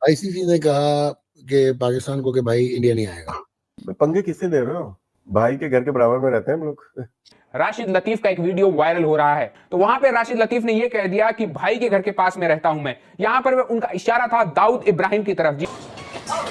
ICC ने कहा कि पाकिस्तान को कि भाई इंडिया नहीं आएगा। पंगे किससे ले रहे हो? भाई के घर के बराबर में रहते हैं हम लोग। राशिद लतीफ का एक वीडियो वायरल हो रहा है, तो वहां पे राशिद लतीफ ने यह कह दिया कि भाई के घर के पास में रहता हूं मैं। यहां पर उनका इशारा था दाऊद इब्राहिम की तरफ। जी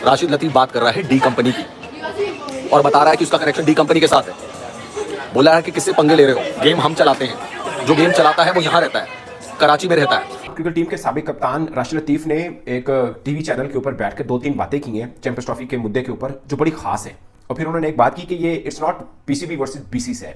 राशिद लतीफ बात कर रहा है डी कंपनी की और बता रहा है कि उसका कनेक्शन डी कंपनी के साथ है। बोला है कि किससे पंगे ले रहे हो, गेम हम चलाते हैं, जो गेम चलाता है वो यहाँ रहता है, कराची में रहता है। क्रिकेट टीम के साबिक कप्तान राशिद लतीफ ने एक टीवी चैनल के ऊपर बैठकर 2-3 बातें की हैं चैंपियंस ट्रॉफी के मुद्दे के ऊपर, जो बड़ी खास है। और फिर उन्होंने एक बात की कि ये it's not PCB versus BCC है,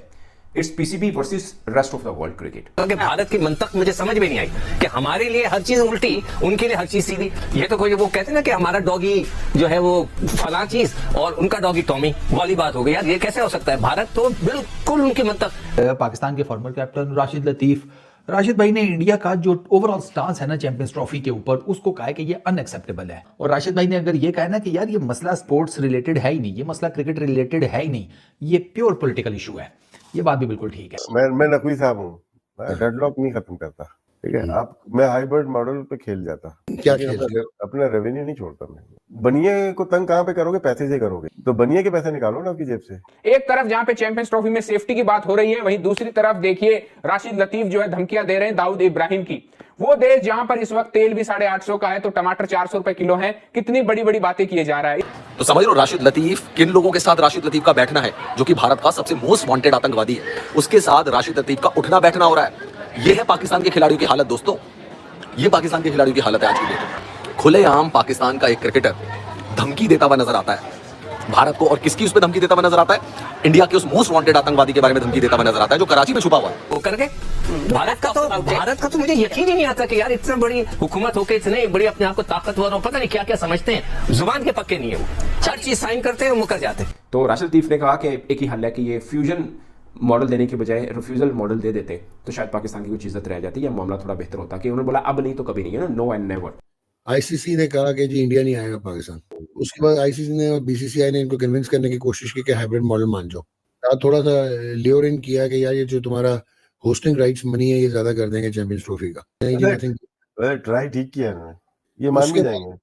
it's PCB versus rest of the world cricket. Bharat की मंतक मुझे समझ में नहीं आई कि हमारे लिए हर चीज उल्टी, उनके लिए हर चीज सीधी। ये तो कोई वो कहते हैं ना कि हमारा डॉगी जो है वो फला चीज और उनका डॉगी टॉमी, वाली बात हो गई। यार ये कैसे हो सकता है? भारत तो बिल्कुल उनकी मंतक। पाकिस्तान के फॉर्मर कैप्टन राशिद लतीफ, राशिद भाई ने इंडिया का जो ओवरऑल स्टांस है ना चैंपियंस ट्रॉफी के ऊपर, उसको कहा है कि ये अनएक्सेप्टेबल है। और राशिद भाई ने अगर ये कहा ना कि यार ये मसला स्पोर्ट्स रिलेटेड है ही नहीं, ये मसला क्रिकेट रिलेटेड है ही नहीं, ये प्योर पॉलिटिकल इशू है, ये बात भी बिल्कुल ठीक है। मैं नकवी साहब हूँ, मैं डेडलॉक नहीं खत्म करता, ठीक है। आप मैं हाइब्रिड मॉडल पे खेल जाता, क्या खेल? अपना रेवेन्यू नहीं छोड़ता मैं। बनिए को तंग कहाँ पे करोगे? पैसे से करोगे, तो बनिए के पैसे निकालो ना आपकी जेब से। एक तरफ जहां पे चैंपियंस ट्रॉफी में सेफ्टी की बात हो रही है, वहीं दूसरी तरफ देखिए राशिद लतीफ जो है धमकियां दे रहे हैं दाऊद इब्राहिम की। वो देश जहां पर इस वक्त तेल भी 850 का है तो टमाटर 400 रुपए किलो है। कितनी बड़ी बड़ी बातें किए जा रहा है। तो समझ लो राशिद लतीफ किन लोगों के साथ राशिद लतीफ का बैठना है, जो कि भारत का सबसे मोस्ट वांटेड आतंकवादी है, उसके साथ राशिद लतीफ का उठना बैठना हो रहा है। यह है पाकिस्तान के खिलाड़ियों की हालत दोस्तों, ये पाकिस्तान के खिलाड़ियों की हालत है आज की डेट। खुलेआम पाकिस्तान का एक क्रिकेटर धमकी देता हुआ नजर आता है भारत को, और किसकी उस पर धमकी देता हुआ नजर आता है? इंडिया के उस मोस्ट वांटेड आतंकवादी के बारे में धमकी देता हुआ नजर आता है, जो कराची में छुपा हुआ है। वो करके भारत का तो मुझे यकीन ही नहीं आता कि यार इतना बड़ी हुकूमत होकर इतने बड़ी अपने आप को ताकतवर और पता नहीं क्या क्या समझते हैं, जुबान के पक्के नहीं है, वो हर चीज साइन करते हैं और मुकर जाते हैं। तो राशिद लतीफ ने कहा कि एक ही हल है कि ये फ्यूजन मॉडल देने के बजाय रिफ्यूजल मॉडल दे देते तो शायद पाकिस्तान की कुछ इज्जत रह जाती या मामला थोड़ा बेहतर होता। कि उन्होंने बोला अब नहीं तो कभी नहीं है ना, नो एंड नेवर। आईसीसी ने कहा कि जी इंडिया नहीं आएगा पाकिस्तान। उसके बाद आईसीसी ने और बीसीसीआई ने इनको कन्विंस करने की कोशिश की कि हाइब्रिड मॉडल मान जाओ। थोड़ा सा लियोर इन किया कि यार ये जो तुम्हारा होस्टिंग राइट्स मनी है ये ज्यादा कर देंगे चैंपियंस ट्रॉफी का। ट्राई ठीक किया है, ये मान भी जाएंगे।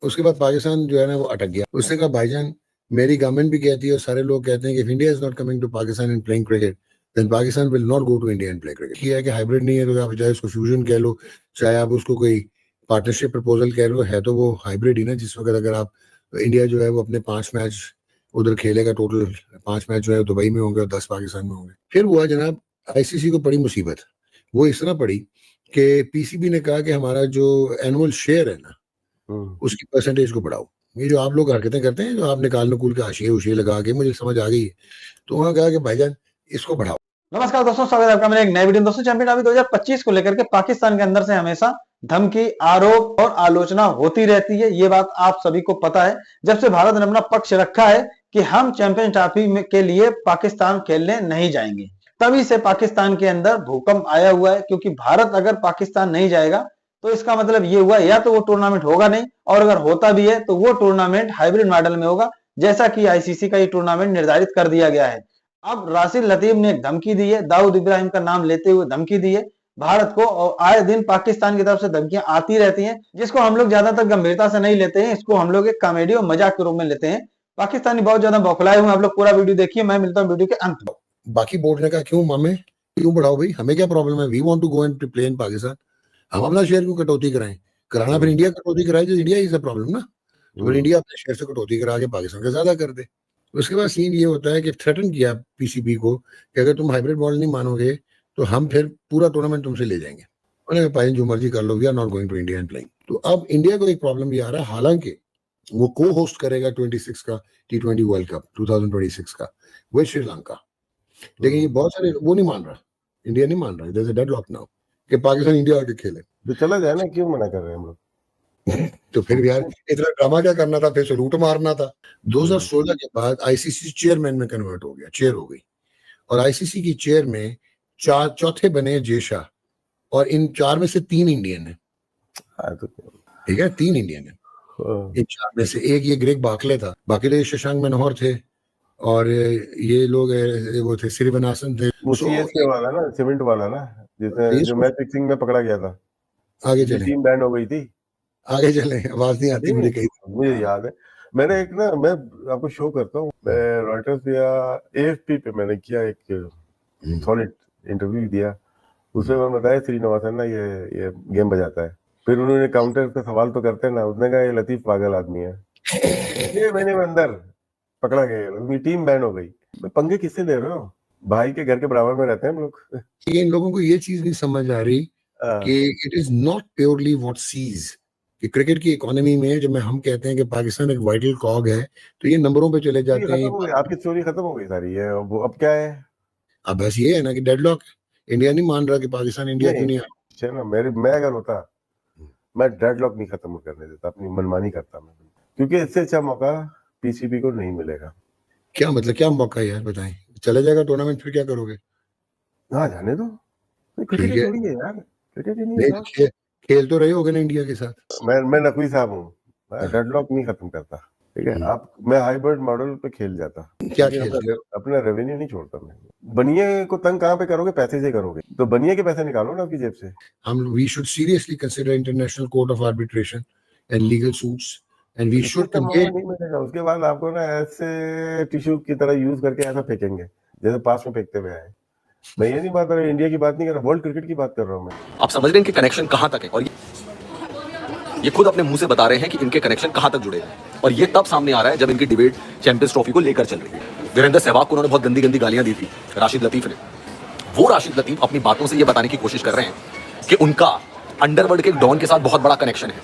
उसके बाद पाकिस्तान जो है ना वो अटक गया। उसने कहा भाईजान मेरी गवर्नमेंट भी कहती है और सारे लोग कहते हैं कि if India is not coming to Pakistan and playing cricket then Pakistan will not go to India and play cricket. किया है कि हाइब्रिड नहीं है तो आप चाहे उसको फ्यूजन कह लो, चाहे आप उसको कोई पार्टनरशिप प्रपोजल कह लो, है तो वो हाइब्रिड ही ना। जिस वक्त अगर आप इंडिया जो है वो अपने 5 मैच उधर खेलेगा, टोटल 5 मैच जो है दुबई में होंगे और 10 पाकिस्तान में होंगे। फिर हुआ जनाब आईसीसी को बड़ी मुसीबत, वो इस तरह पड़ी कि पीसीबी ने कहा कि हमारा जो एनुअल शेयर है ना उसकी परसेंटेज को बढ़ाओ। ये जो आप लोग हरकतें करते हैं, जो आप निकाल नकूल के हाशिए उशिए लगा के, मुझे समझ आ गई है। तो उन्होंने कहा कि भाईजान इसको बढ़ाओ। नमस्कार दोस्तों, स्वागत है आपका मेरे एक नए वीडियो। दोस्तों चैंपियन ट्रॉफी 2025 को लेकर के पाकिस्तान के अंदर से हमेशा धमकी, आरोप और आलोचना होती रहती है। ये बात आप सभी को पता है। जब से भारत ने अपना पक्ष रखा है कि हम चैंपियन ट्रॉफी के लिए पाकिस्तान खेलने नहीं जाएंगे, तभी से पाकिस्तान के अंदर भूकंप आया हुआ है। क्योंकि भारत अगर पाकिस्तान नहीं जाएगा तो इसका मतलब ये हुआ या तो वो टूर्नामेंट होगा नहीं, और अगर होता भी है तो वो टूर्नामेंट हाइब्रिड मॉडल में होगा, जैसा कि आईसीसी का ये टूर्नामेंट निर्धारित कर दिया गया है। अब राशिद लतीफ ने एक धमकी दी है, दाऊद इब्राहिम का नाम लेते हुए धमकी दी है भारत को, और आए दिन पाकिस्तान की तरफ से धमकियां आती रहती हैं, जिसको हम लोग ज्यादातर गंभीरता से नहीं लेते हैं। इसको हम लोग एक कॉमेडी और मजाक के रूप में लेते हैं। पाकिस्तानी बहुत ज्यादा बौखलाए हुए। आप लोग पूरा वीडियो देखिए, मैं मिलता हूँ वीडियो के अंत में। बाकी बोर्ड ने कहा क्यों मामे, क्यों बढ़ाओ भाई, हमें क्या प्रॉब्लम है, we want to go and play in Pakistan. हम अपना शेयर क्यों कटौती कराएं? कराना फिर इंडिया कटौती कराए, जो इंडिया इज अ प्रॉब्लम ना। तो फिर इंडिया अपने शेयर से कटौती करा के पाकिस्तान का ज्यादा कर दे। उसके बाद सीन ये होता है कि थ्रेटन किया पीसीबी को कि अगर तुम हाइब्रिड मॉडल नहीं मानोगे तो हम फिर पूरा टूर्नामेंट तुमसे ले जाएंगे। उन्होंने कहा जो मर्जी कर लो, we are not going to India and playing. तो अब इंडिया को एक प्रॉब्लम भी आ रहा है, हालांकि वो को होस्ट करेगा 26 का T20 वर्ल्ड कप 2026 का विद श्रीलंका, लेकिन ये बहुत सारे वो नहीं मान रहा, इंडिया नहीं मान रहा। There is a deadlock now कि पाकिस्तान इंडिया आके खेले। तो चला जाए ना, क्यों मना कर रहे हैं हम लोग? तो फिर यार इतना ड्रामा क्या करना था, फिर से लूट मारना था। 2016 के बाद आईसीसी चेयरमैन में कन्वर्ट हो गया, चेयर हो गई, और आईसीसी की चेयर में चौथे बने जेशा, और इन 4 में से 3 इंडियन है। ठीक है, 3 इंडियन है इन 4 में से। एक ये ग्रेग बाकले था, बाकी तो ये शशांक मनोहर थे, और ये लोग वो थे श्रीवनासन थे। वाला ना, सीमेंट वाला ना, जिसमें जो मैच फिक्सिंग में पकड़ा गया था। आगे चले, टीम बैंड हो गई थी। आगे चले, आवाज नहीं आती मुझे कहीं। मुझे याद है, मैंने एक ना, मैं आपको शो करता हूँ, मैं रॉयटर्स या एएफपी पे मैंने किया एक सॉलिड इंटरव्यू दिया, उसमें मैं बताया श्रीनिवासन ना ये गेम बजाता है। फिर उन्होंने काउंटर पे सवाल तो करते ना, उसने कहा ये लतीफ पागल आदमी है। 6 महीने में अंदर पकड़ा गया, उनकी टीम बैन हो गई। पंगे किससे ले रहे हो? भाई के घर के बराबर में रहते हैं हम लोग। ये इन लोगों को ये चीज नहीं समझ आ रही हाँ। कि it is not purely what sees, कि क्रिकेट की इकोनॉमी में जब हम कहते हैं कि पाकिस्तान एक वाइटल कॉग है, तो ये नंबरों पे चले जाते खत्म हैं। हो गई, आपकी स्टोरी खत्म हो गई सारी। है वो अब क्या है? अब बस ये है ना कि डेडलॉक, इंडिया नहीं मान रहा कि पाकिस्तान इंडिया क्यों नहीं आ नहीं ना, मैं अगर होता, मैं डेडलॉक नहीं खत्म करने देता, अपनी मनमानी करता मैं, क्योंकि इससे अच्छा मौका पीसीबी को नहीं मिलेगा। क्या मतलब, क्या मौका है यार, बताएं। चले जाएगा टूर्नामेंट, फिर क्या करोगे? हाँ, जाने दो, क्रिकेट ठीक है, थोड़ी है यार, क्रिकेट ही नहीं नहीं है। खेल तो रहे होगे ना इंडिया के साथ। मैं नकवी साहब हूँ, मैं डेडलॉक नहीं खत्म करता, ठीक है। आप, मैं हाइब्रिड मॉडल पे खेल जाता, क्या खेल? अपना रेवेन्यू नहीं छोड़ता मैं। बनिए को तंग कहाँ पे करोगे? पैसे से करोगे, तो बनिए के पैसे निकालो ना आपकी जेब से। हम we should seriously consider international court of arbitration and legal suits, and we should मौका कंपेयर। नहीं मिलेगा, उसके बाद आपको ना ऐसे टिश्यू की तरह यूज करके ऐसा फेंकेंगे जैसे पास में फेंकते हुए आए। मैं ये नहीं बात कर रहा, इंडिया की बात नहीं कर रहा, वर्ल्ड क्रिकेट की बात कर रहा हूँ मैं। आप समझ रहे हैं कि कनेक्शन कहां तक है, और ये खुद अपने मुंह से बता रहे हैं कि इनके कनेक्शन कहां तक जुड़े हैं। और ये तब सामने आ रहा है जब इनकी डिबेट चैंपियंस ट्रॉफी को लेकर चल रही है। वीरेंद्र सहवाग को उन्होंने बहुत गंदी गंदी गालियां दी थी राशिद लतीफ ने। वो राशिद लतीफ अपनी बातों से ये बताने की कोशिश कर रहे हैं कि उनका अंडरवर्ल्ड के डॉन के साथ बहुत बड़ा कनेक्शन है,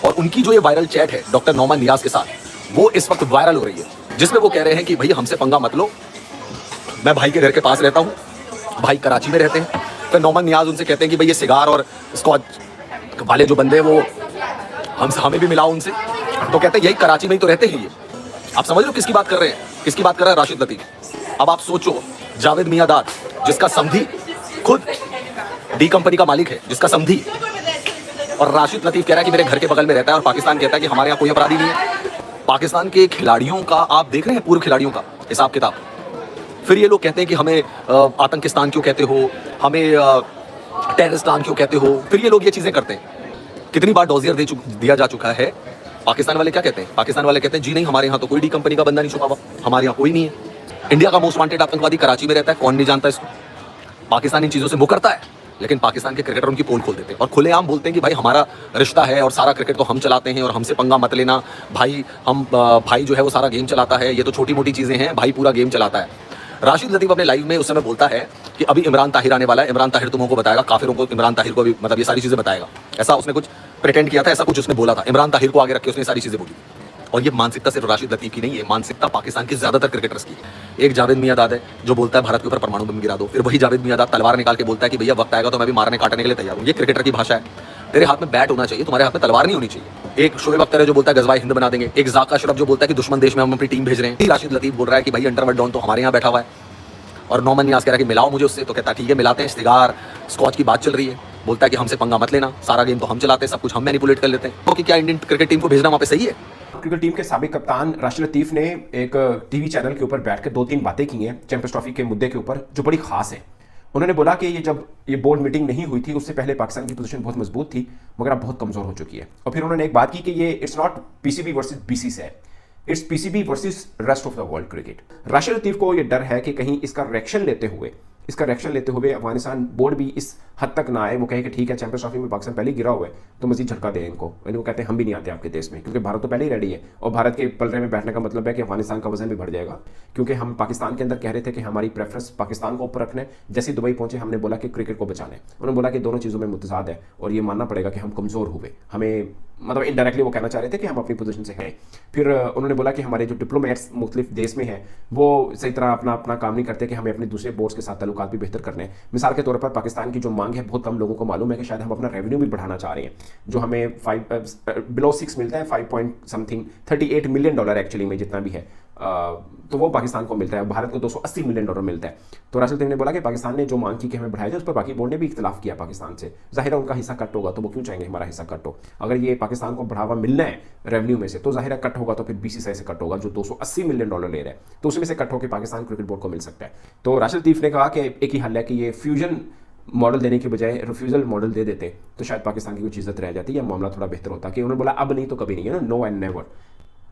और उनकी जो ये वायरल चैट है डॉक्टर नौमान नियाज के साथ, वो इस वक्त वायरल हो रही है, जिसमें वो कह रहे हैं कि भाई हमसे पंगा मत लो, मैं भाई के घर के पास रहता हूँ, भाई कराची में रहते हैं। फिर नौमान नियाज उनसे कहते हैं कि भाई ये सिगार और स्कॉच वाले जो बंदे हैं वो हमें भी मिलाओ उनसे, तो कहते हैं यही कराची में ही तो रहते हैं ये। आप समझ रहे हो किसकी बात कर रहे हैं? किसकी बात कर रहा है? राशिद लतीफ। अब आप सोचो, जावेद मियांदाद जिसका समधी खुद डी कंपनी का मालिक है, जिसका समधी, और राशिद लतीफ कह रहा है कि मेरे घर के बगल में रहता है, और पाकिस्तान कहता है कि हमारे यहाँ कोई अपराधी नहीं है। पाकिस्तान के खिलाड़ियों का आप देख रहे हैं, पूर्व खिलाड़ियों का हिसाब किताब। फिर ये लोग कहते हैं कि हमें आतंकिस्तान क्यों कहते हो, हमें टेररिस्तान क्यों कहते हो। फिर ये लोग ये चीजें करते हैं। कितनी बार डॉजियर दिया जा चुका है। पाकिस्तान वाले क्या कहते हैं? पाकिस्तान वाले कहते हैं जी नहीं, हमारे यहाँ तो कोई डी कंपनी का बंदा नहीं छुपा हुआ, हमारे यहाँ कोई नहीं है। इंडिया का मोस्ट वांटेड आतंकवादी कराची में रहता है, कौन नहीं जानता इसको। पाकिस्तान इन चीजों से मुकरता है, लेकिन पाकिस्तान के क्रिकेटर उनकी पोल खोल देते हैं और खुलेआम बोलते हैं कि भाई हमारा रिश्ता है और सारा क्रिकेट तो हम चलाते हैं और हमसे पंगा मत लेना भाई। भाई जो है वो सारा गेम चलाता है, ये तो छोटी मोटी चीजें हैं, भाई पूरा गेम चलाता है। राशिद लतीफ अपने लाइव में उस समय बोलता है कि अभी इमरान ताहिर आने वाला है, इमरान ताहिर तुमको बताएगा, काफिरों को इमरान ताहिर को भी मतलब ये सारी चीजें बताएगा। ऐसा उसने कुछ प्रिटेंड किया था, ऐसा कुछ उसने बोला था। इमरान ताहिर को आगे रख के उसने सारी चीजें बोली। और ये मानसिकता सिर्फ राशिद लतीफ की नहीं है, मानसिकता पाकिस्तान के ज्यादातर क्रिकेटर्स की है। एक जावेद मियांदाद है जो बोलता है भारत के ऊपर परमाणु बम गिरा दो, फिर वही जावेद मियांदाद तलवार निकाल के बोलता है कि भैया वक्त आएगा तो मैं भी मारने काटने के लिए तैयार हूँ। ये क्रिकेटर की भाषा है। तेरे हाथ में बैट होना चाहिए, तुम्हारे हाथ में तलवार नहीं होनी चाहिए। एक शोएब अख्तर है जो बोलता है गजवाए हिंद बना देंगे, एक जाका अशरफ जो बोलता है कि दुश्मन देश में हम अपनी टीम भेज रहे हैं। राशिद लतीफ बोल रहा है कि भाई अंडरवर्ल्ड डॉन तो हमारे यहाँ बैठा हुआ है। और नौमान नियाज कह रहा है कि मिलाओ मुझे उससे, तो कहता है ठीक है मिलाते हैं। सिगार स्कॉच की बात चल रही है, बोलता है कि हमसे पंगा मत लेना, सारा गेम तो हम चलाते हैं, सब कुछ हम मैनिपुलेट कर लेते हैं। तो क्या इंडियन क्रिकेट टीम को भेजना वहाँ पे सही है? क्रिकेट टीम के साबिक कप्तान राशिद लतीफ ने एक टीवी चैनल के ऊपर बैठकर 2-3 बातें की हैं चैंपियंस ट्रॉफी के मुद्दे के ऊपर जो बड़ी खास है। उन्होंने बोला कि जब ये बोर्ड मीटिंग नहीं हुई थी उससे पहले पाकिस्तान की पोजीशन बहुत मजबूत थी, मगर अब बहुत कमजोर हो चुकी है। और फिर उन्होंने एक बात की कि ये it's not PCB versus BCC है, it's PCB versus rest of the world cricket. Rashid Latif को ये डर है कि कहीं इसका रिएक्शन लेते हुए अफगानिस्तान बोर्ड भी इस हद तक ना आए, वो कहे कि ठीक है चैंपियंस ट्रॉफी में पाकिस्तान पहले गिरा हुआ है तो मजीद झटका दें इनको। वो कहते हैं हम भी नहीं आते आपके देश में, क्योंकि भारत तो पहले ही रेडी है। और भारत के पलड़े में बैठने का मतलब है कि अफगानिस्तान का वजन भी बढ़ जाएगा, क्योंकि हम पाकिस्तान के अंदर कह रहे थे कि हमारी प्रेफरेंस पाकिस्तान को ऊपर रखने। जैसे दुबई पहुंचे हमने बोला कि क्रिकेट को बचाने, उन्होंने बोला कि दोनों चीज़ों में मुतजाद है और ये मानना पड़ेगा कि हम कमज़ोर हुए। हमें मतलब इनडायरेक्टली वो कहना चाह रहे थे कि हम अपनी पोजीशन से हैं। फिर उन्होंने बोला कि हमारे जो डिप्लोमेट्स मुख्तलिफ देश में हैं वो सही तरह अपना काम नहीं करते, कि हमें अपने दूसरे बोर्ड्स के साथ ताल्लुकात भी बेहतर करने। मिसाल के तौर पर पाकिस्तान की जो मांग है बहुत कम लोगों को मालूम है कि शायद हम अपना रेवेन्यू भी बढ़ाना चाह रहे हैं। जो हमें बिलो 6 मिलता है, 5 पॉइंट समथिंग $38 मिलियन एक्चुअली में जितना भी है, तो वो पाकिस्तान को मिलता है। भारत को $280 मिलियन मिलता है। तो राशिद लतीफ ने बोला कि पाकिस्तान ने जो मांग की कि हमें बढ़ाया जाए, उस पर बाकी बोर्ड ने भी इख्तिलाफ किया पाकिस्तान से। जाहिर है उनका हिस्सा कट होगा तो वो क्यों चाहेंगे हमारा हिस्सा कट हो। अगर ये पाकिस्तान को बढ़ावा मिलना है रेवेन्यू में से तो जाहिर है कट होगा, तो फिर बीसीसीआई से कट होगा जो $280 मिलियन ले रहा है, तो उसमें से कट होकर पाकिस्तान क्रिकेट बोर्ड को मिल सकता है। तो राशिद लतीफ ने कहा कि एक ही हल है कि ये फ्यूजन मॉडल देने के बजाय रिफ्यूजल मॉडल दे देते तो शायद पाकिस्तान की कुछ इज्जत रह जाती या मामला थोड़ा बेहतर होता। कि उन्होंने बोला अब नहीं तो कभी नहीं है ना, नो एंड नेवर,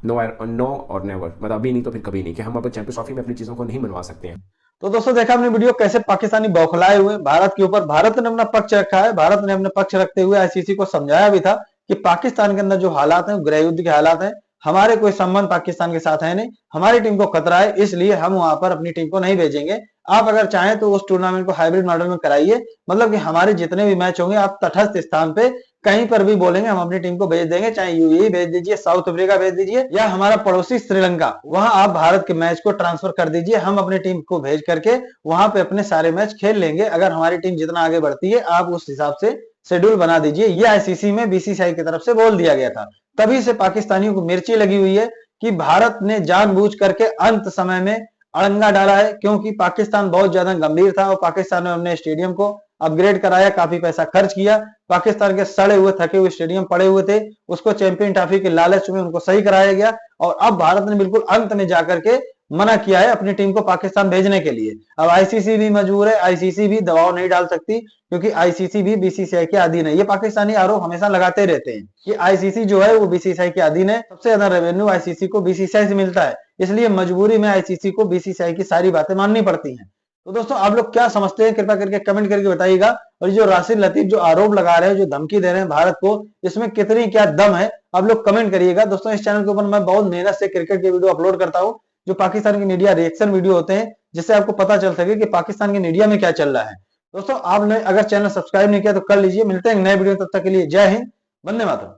नो और नेवर, मतलब अभी नहीं तो फिर कभी नहीं, कि हम अब चैंपियंस ट्रॉफी में अपनी चीजों को नहीं मनवा सकते हैं। तो दोस्तों देखा हमने वीडियो कैसे पाकिस्तानी बौखलाए हुए भारत के ऊपर। भारत ने अपना पक्ष रखा है, भारत ने अपने पक्ष रखते हुए आईसीसी को समझाया भी था कि पाकिस्तान के अंदर जो हालात हैं, गृह युद्ध के हालात हैं, हमारे कोई संबंध पाकिस्तान के साथ है नहीं, हमारी टीम को खतरा है, इसलिए हम वहां पर अपनी टीम को नहीं भेजेंगे। आप अगर चाहें तो उस टूर्नामेंट को हाइब्रिड मॉडल में कराइए, मतलब कि हमारे जितने भी मैच होंगे आप तटस्थ स्थान पे कहीं पर भी बोलेंगे हम अपनी टीम को भेज देंगे, चाहे यूएई भेज दीजिए, साउथ अफ्रीका भेज दीजिए या हमारा पड़ोसी श्रीलंका, वहां आप भारत के मैच को ट्रांसफर कर दीजिए, हम अपनी टीम को भेज करके वहां पे अपने सारे मैच खेल लेंगे। अगर हमारी टीम जितना आगे बढ़ती है आप उस हिसाब से शेड्यूल बना दीजिए। ये आईसीसी में बीसीसीआई की तरफ से बोल दिया गया था। तभी से पाकिस्तानियों को मिर्ची लगी हुई है कि भारत ने जानबूझ करके अंत समय में अड़ंगा डाला है, क्योंकि पाकिस्तान बहुत ज्यादा गंभीर था और पाकिस्तान ने अपने स्टेडियम को अपग्रेड कराया, काफी पैसा खर्च किया। पाकिस्तान के सड़े हुए थके हुए स्टेडियम पड़े हुए थे, उसको चैंपियन ट्रॉफी के लालच में उनको सही कराया गया और अब भारत ने बिल्कुल अंत में जाकर के मना किया है अपनी टीम को पाकिस्तान भेजने के लिए। अब आईसीसी भी मजबूर है, आईसीसी भी दबाव नहीं डाल सकती क्योंकि आईसीसी भी बीसीसीआई के अधीन है। ये पाकिस्तानी आरोप हमेशा लगाते रहते हैं कि आईसीसी जो है वो बीसीसीआई के अधीन है, सबसे ज्यादा रेवेन्यू आईसीसी को बीसीसीआई से मिलता है, इसलिए मजबूरी में आईसीसी को बीसीसीआई की सारी बातें माननी पड़ती हैं। तो दोस्तों आप लोग क्या समझते हैं, कृपया करके कमेंट करके बताइएगा। और जो राशिद लतीफ जो आरोप लगा रहे हैं, जो धमकी दे रहे हैं भारत को, इसमें कितनी क्या दम है आप लोग कमेंट करिएगा। दोस्तों इस चैनल के ऊपर मैं बहुत मेहनत से क्रिकेट के वीडियो अपलोड करता हूँ, जो पाकिस्तान की मीडिया रिएक्शन वीडियो होते हैं, जिससे आपको पता चल सके कि पाकिस्तान की मीडिया में क्या चल रहा है। दोस्तों आपने अगर चैनल सब्सक्राइब नहीं किया तो कर लीजिए। मिलते हैं नए वीडियो, तब तक के लिए जय हिंद, वंदे मातरम।